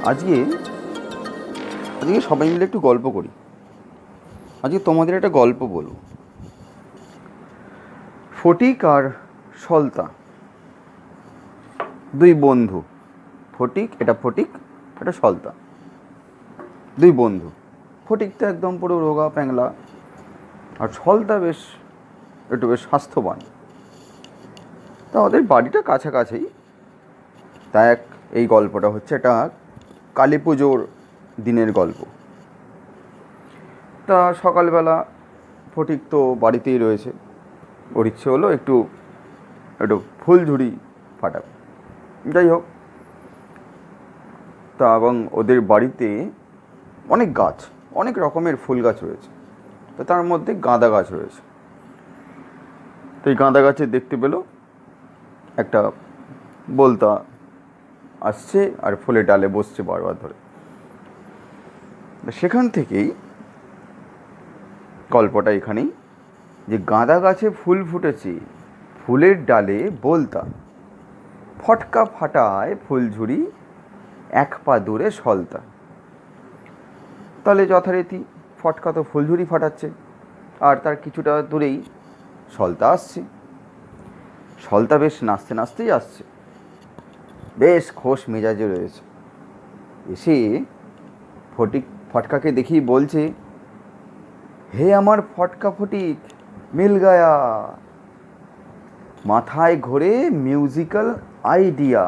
আজকে আজকে সবাই মিলে একটু গল্প করি। আজকে তোমাদের একটা গল্প বলবো। ফটিক আর সলতা, দুই বন্ধু। ফটিক, এটা সলতা, দুই বন্ধু। ফটিক তো একদম পুরো রোগা প্যাংলা, আর সলতা বেশ স্বাস্থ্যবান। তা ওদের বাড়িটা কাছাকাছি। তা এই গল্পটা হচ্ছে একটা কালী পুজোর দিনের গল্প। তা সকালবেলা ফটিক তো বাড়িতেই রয়েছে। ওর ইচ্ছে হলো একটু একটু ফুলঝুরি ফাটাবে। যাই হোক, তা এবং ওদের বাড়িতে অনেক গাছ, অনেক রকমের ফুল গাছ রয়েছে। তো তার মধ্যে গাঁদা গাছ রয়েছে। তো এই গাঁদা গাছে দেখতে পেল একটা বলতা আসছে আর ফুলের ডালে বসছে বারবার ধরে। সেখান থেকেই গল্পটা এখানেই, যে গাঁদা গাছে ফুল ফুটেছে, ফুলের ডালে বলতা, ফটকা ফাটায় ফুলঝুরি, এক পা দূরে সলতা। তাহলে যথারীতি ফটকা তো ফুলঝুরি ফাটাচ্ছে, আর তার কিছুটা দূরেই সলতা আসছে। সলতা বেশ নাচতে নাচতেই আসছে, বেশ খোশ মেজাজে রয়েছে। এসে ফটকাকে দেখেই বলছে, হে আমার ফটকা ফটিক, মিল গায়া। মাথায় ঘোরে মিউজিক্যাল আইডিয়া,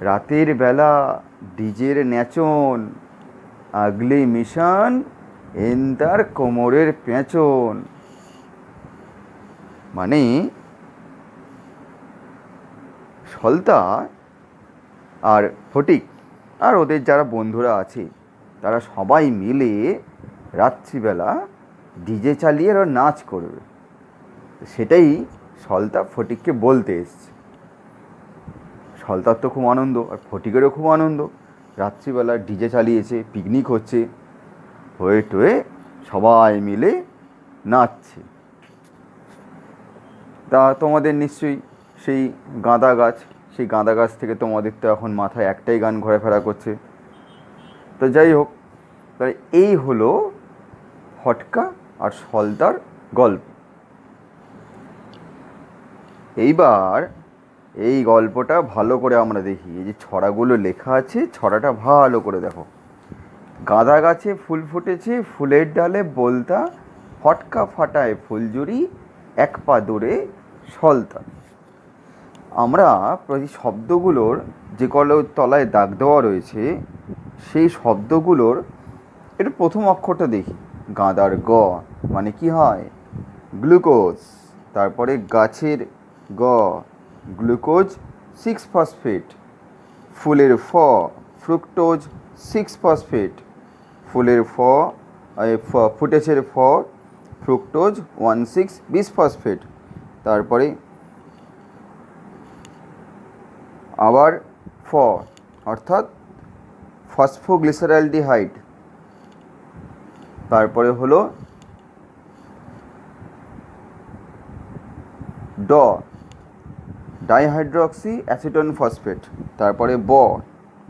রাতের বেলা ডিজের ন্যাচন, আগলি মিশন এন তার কোমরের পেঁচন। মানে সলতা আর ফটিক আর ওদের যারা বন্ধুরা আছে, তারা সবাই মিলে রাত্রিবেলা ডিজে চালিয়ে ওরা নাচ করবে। সেটাই সলতা ফটিককে বলতে এসছে। সলতার তো খুব আনন্দ, আর ফটিকেরও খুব আনন্দ। রাত্রিবেলা ডিজে চালিয়েছে, পিকনিক হচ্ছে, হয়ে টয়ে সবাই মিলে নাচছে। তা তোমাদের নিশ্চয়ই সেই গাঁদা গাছ, সেই গাঁদা গাছ থেকে তোমাদের তো এখন মাথায় একটাই গান ঘোরাফেরা করছে। তো যাই হোক, তাই এই হলো ফটকা আর সলতার গল্প। এইবার এই গল্পটা ভালো করে আমরা দেখি। এই যে ছড়াগুলো লেখা আছে, ছড়াটা ভালো করে দেখো। গাঁদা গাছে ফুল ফুটেছে, ফুলের ডালে বলতা, ফটকা ফাটায় ফুলঝুরি, এক পা দূরে সলতা। আমরা প্রতি শব্দগুলোর যে কলের তলায় দাগ দেওয়া রয়েছে, সেই শব্দগুলোর একটু প্রথম অক্ষরটা দেখি। গাঁদার গ মানে কি হয়? গ্লুকোজ। তারপরে গাছের গ, গ্লুকোজ 6 ফসফেট। ফুলের ফ, ফ্রুক্টোজ 6 ফসফেট। ফুলের ফুটেছের ফ, ফ্রুক্টোজ 1,6 বিসফসফেট। তারপরে আবার ফ অর্থাৎ ফসফোগ্লিসারালডিহাইড। তারপরে হলো ড, ডাইহাইড্রক্সি অ্যাসিটন ফসফেট। তারপরে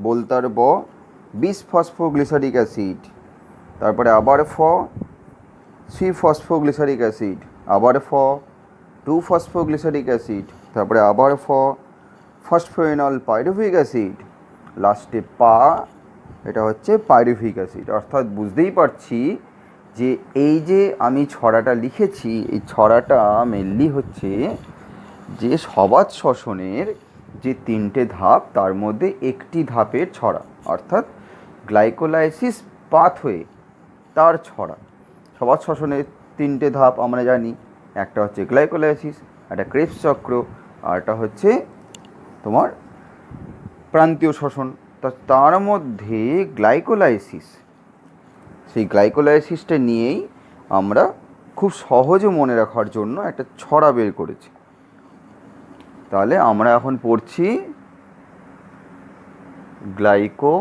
বলতার ব, বিসফসফোগ্লিসারিক অ্যাসিড। তারপরে আবার ফ, 3 ফসফোগ্লিসারিক অ্যাসিড। আবার ফ, 2 ফসফোগ্লিসারিক অ্যাসিড। তারপরে আবার ফসফোয়েনল পাইরুভিক অ্যাসিড। লাস্টে পা, এটা হচ্ছে পাইরুভিক অ্যাসিড। অর্থাৎ বুঝতেই পারছি যে এই যে আমি ছড়াটা লিখেছি, এই ছড়াটা মেনলি হচ্ছে যে সবাত শ্বসনের যে 3টে ধাপ, তার মধ্যে একটি ধাপের ছড়া, অর্থাৎ গ্লাইকোলাইসিস পাথওয়ে, তার ছড়া। সবাত শ্বসনের 3টে ধাপ আমরা জানি। একটা হচ্ছে গ্লাইকোলাইসিস, একটা ক্রেবস চক্র, আর একটা হচ্ছে তোমার প্রান্তীয় শ্বসন। তার মধ্যে গ্লাইকোলাইসিস, সেই গ্লাইকোলাইসিসটা নিয়েই আমরা খুব সহজে মনে রাখার জন্য একটা ছড়া বের করেছি। তাহলে আমরা এখন পড়ছি গ্লাইকোলাইসিস।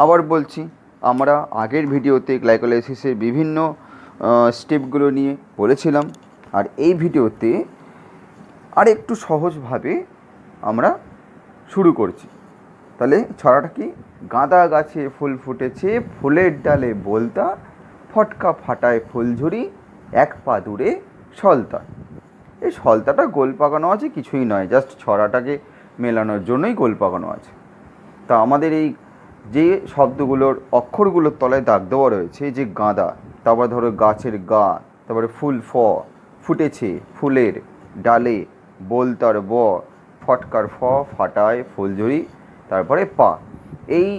আবার বলছি, আমরা আগের ভিডিওতে গ্লাইকোলাইসিসের বিভিন্ন স্টেপগুলো নিয়ে বলেছিলাম, আর এই ভিডিওতে আর একটু সহজভাবে আমরা শুরু করছি। তাহলে ছড়াটা কি? গাঁদা গাছে ফুল ফুটেছে, ফুলের ডালে বলতা, ফটকা ফাটায় ফুলঝুরি, এক পা দূরে সলতা। এই সলতাটা গোল পাকানো আছে, কিছুই নয়, জাস্ট ছড়াটাকে মেলানোর জন্যই গোল পাকানো আছে। তা আমাদের এই যে শব্দগুলোর অক্ষরগুলোর তলায় দাগ দেওয়া রয়েছে, যে গাঁদা, তারপর ধরো গাছের গা, তারপরে ফুল ফ, ফুটেছে ফুলের ডালে, বলতার ব, ফটকার ফ, ফাটায় ফুলঝুরি, তারপরে পা। এই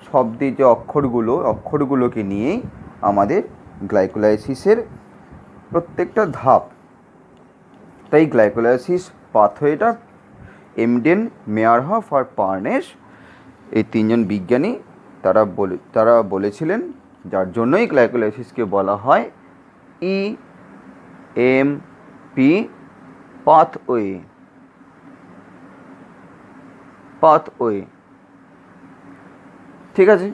শব্দের যে অক্ষরগুলোকে নিয়েই আমাদের গ্লাইকোলাইসিসের প্রত্যেকটা ধাপ। তাই গ্লাইকোলাইসিস পাথওয়েটা এমডেন, মেয়ারহফ আর পার্নেস, এই তিনজন বিজ্ঞানী তারা বলেছিলেন, যার জন্যই গ্লাইকোলাইসিসকে বলা হয় EMP পাথওয়ে। ঠিক আছে।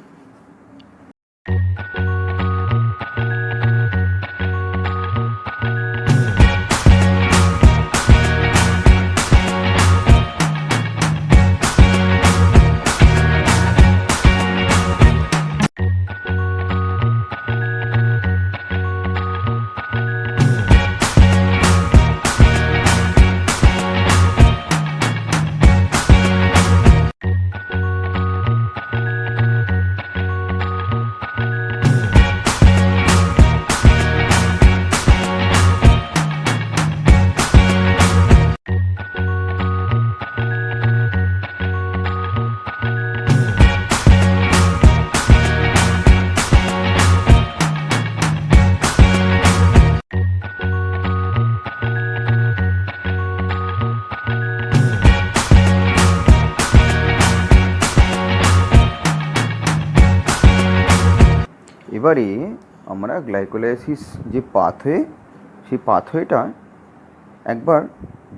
এবারে আমরা গ্লাইকোলাইসিস যে পাথওয়ে, সেই পাথওয়েটা একবার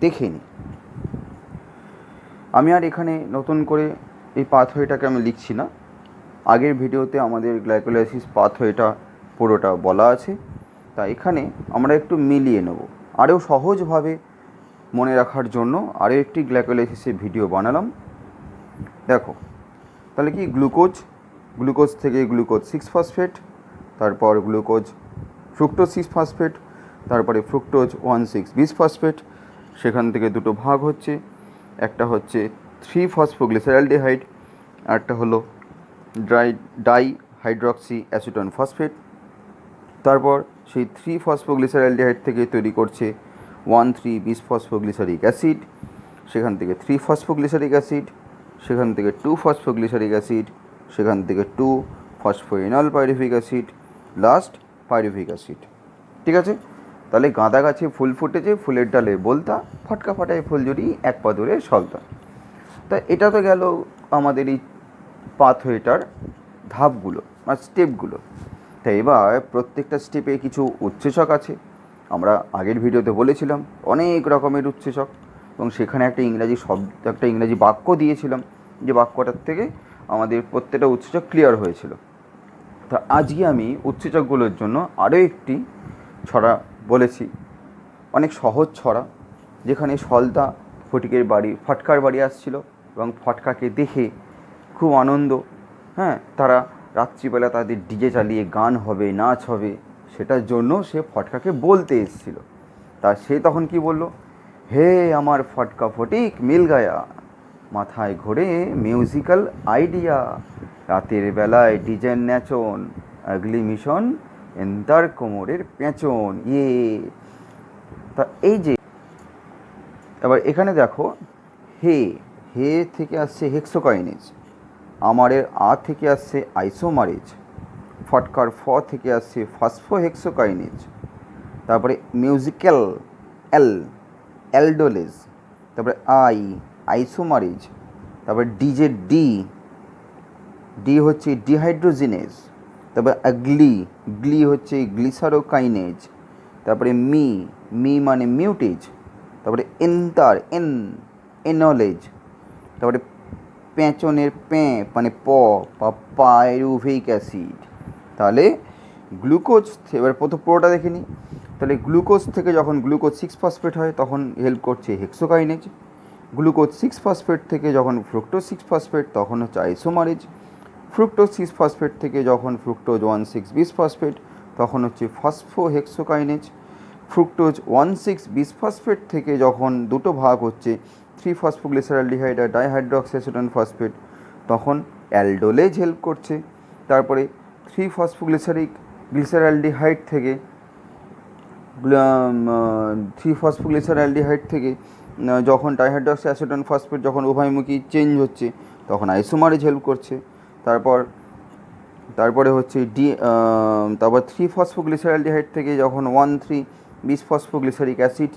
দেখে নিই। আমি আর এখানে নতুন করে এই পাথওয়েটাকে আমি লিখছি না, আগের ভিডিওতে আমাদের গ্লাইকোলাইসিস পাথওয়েটা পুরোটা বলা আছে। তা এখানে আমরা একটু মিলিয়ে নেব, আরও সহজভাবে মনে রাখার জন্য আরও একটি গ্লাইকোলাইসিসের ভিডিও বানালাম। দেখো, তাহলে কি, গ্লুকোজ থেকে গ্লুকোজ 6-ফসফেট, তারপর ফ্রুক্টোজ 6-ফসফেট, তারপরে ফ্রুক্টোজ 1,6-বিস-ফসফেট, সেখান থেকে দুটো ভাগ হচ্ছে, একটা হচ্ছে 3-ফসফোগ্লিসারালডিহাইড, আরটা হলো ডাইহাইড্রক্সি অ্যাসিটোন ফসফেট। তারপর সেই 3-ফসফোগ্লিসারালডিহাইড থেকে তৈরি করছে 1,3-বিস-ফসফোগ্লিসারিক অ্যাসিড, সেখান থেকে 3-ফসফোগ্লিসারিক অ্যাসিড, সেখান থেকে 2-ফসফোগ্লিসারিক অ্যাসিড, সেখান থেকে phosphoenol pyruvic acid, last pyruvic acid. ঠিক আছে। তাহলে গাঁদা গাছে ফুল ফুটেছে, ফুলের ডালে বলতা, ফটকা ফাটায় ফুলঝুরি, এক পা দূরে সলতা। তা এটা তো গেল আমাদের এই পাথওয়েটার ধাপগুলো বা স্টেপগুলো। তাই এবার প্রত্যেকটা স্টেপে কিছু উৎসেচক আছে। আমরা আগের ভিডিওতে বলেছিলাম অনেক রকমের উৎসেচক, এবং সেখানে একটা ইংরাজি বাক্য দিয়েছিলাম, যে বাক্যটার থেকে আমাদের প্রত্যেকটা উৎসেচক ক্লিয়ার হয়েছিল। তা আজকে আমি উৎসেচকগুলোর জন্য আরও একটি ছড়া বলেছি, অনেক সহজ ছড়া, যেখানে সলতা ফটকার বাড়ি আসছিল, এবং ফটকাকে দেখে খুব আনন্দ, তারা রাত্রিবেলা তাদের ডিজে চালিয়ে গান হবে, নাচ হবে, সেটার জন্য সে ফটকাকে বলতে এসেছিল। তা সে তখন কি বলল? হে আমার ফটকা ফটিক মিল গায়া, মাথায় ঘোরে মিউজিক্যাল আইডিয়া, রাতের বেলায় ডিজের ন্যাচন, আগলি মিশন এন্তার কোমরের পেঁচন। তা এই যে এবার এখানে দেখো, হে থেকে আসছে হেক্সোকাইনেজ, আমারের থেকে আসছে আইসোমারেজ, ফটকার থেকে আসছে ফসফোহেক্সোকাইনেজ, তারপরে মিউজিক্যাল অ্যালডোলেজ, তারপরে আইসোমারেজ, তারপরে ডি হচ্ছে ডিহাইড্রোজিনেজ, তারপরে গ্লি হচ্ছে গ্লিসারোকাইনেজ, তারপরে মি মানে মিউটেজ, তারপরে এনলেজ, তারপরে পেঁচনের মানে পাইরুভিক অ্যাসিড। তাহলে গ্লুকোজ, এবার পুরোটা দেখে নিই। তাহলে গ্লুকোজ থেকে যখন গ্লুকোজ 6-ফসফেট হয় তখন হেল্প করছে হেক্সোকাইনেজ। গ্লুকোজ 6-ফসফেট থেকে যখন ফ্রুক্টোজ 6-ফসফেট তখন হচ্ছে আইসোমারেজ। ফ্রুক্টোজ 6-ফসফেট থেকে যখন ফ্রুক্টোজ 1,6-বিসফসফেট তখন হচ্ছে ফসফোহেক্সোকাইনেজ। ফ্রুক্টোজ 1,6-বিসফসফেট থেকে যখন দুটো ভাগ হচ্ছে 3-ফসফোগ্লিসারলডিহাইড আর ডাইহাইড্রোক্সিঅ্যাসিটোন ফসফেট তখন অ্যালডোলেজ হেল্প করছে। তারপরে 3-ফসফোগ্লিসারলডিহাইড থেকে 3-ফসফোগ্লিসারলডিহাইড থেকে যখন ডাইহাইড্রোক্সিঅ্যাসিটোন ফসফেট যখন উভয়মুখী চেঞ্জ হচ্ছে তখন আইসোমারেজ হেল্প করছে। তারপরে হচ্ছে তারপর 3-ফসফোগ্লিসারলডিহাইড থেকে যখন 1,3-বিসফসফোগ্লিসারিক অ্যাসিড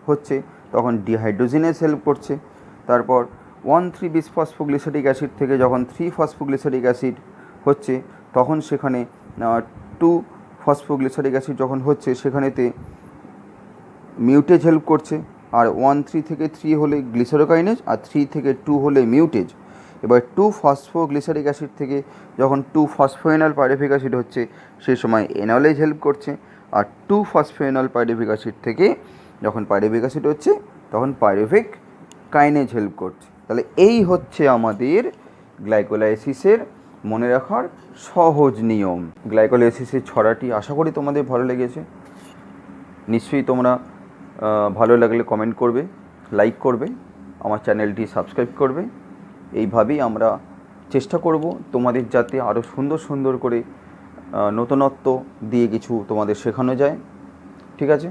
হচ্ছে তখন ডিহাইড্রোজিনেজ হেল্প করছে। তারপর 1,3-বিসফসফোগ্লিসারিক অ্যাসিড থেকে যখন 3-ফসফোগ্লিসারিক অ্যাসিড হচ্ছে তখন সেখানে 2-ফসফোগ্লিসারিক অ্যাসিড যখন হচ্ছে সেখানেতে মিউটেজ হেল্প করছে। আর 1,3 থেকে 3 হলে গ্লিসারোকাইনেজ আর 3 থেকে 2 হলে মিউটেজ। এবার 2-ফসফোগ্লিসারিক অ্যাসিড থেকে যখন 2-ফসফোএনল পাইরুভিক অ্যাসিড হচ্ছে সেই সময় এনলেজ হেল্প করছে। আর 2-ফসফোএনল পাইরুভিক অ্যাসিড থেকে যখন পাইরুভিক অ্যাসিড হচ্ছে তখন পাইরুভিক কাইনেজ হেল্প করছে। তাহলে এই হচ্ছে আমাদের গ্লাইকোলাইসিসের মনে রাখার সহজ নিয়ম। গ্লাইকোলাইসিসের ছড়াটি আশা করি তোমাদের ভালো লেগেছে। নিশ্চয়ই তোমরা ভালো লাগলে কমেন্ট করবে, লাইক করবে, আমার চ্যানেলটি সাবস্ক্রাইব করবে। এইভাবেই আমরা চেষ্টা করব তোমাদের যাতে আরও সুন্দর সুন্দর করে নতুনত্ব দিয়ে কিছু তোমাদের শেখানো যায়। ঠিক আছে।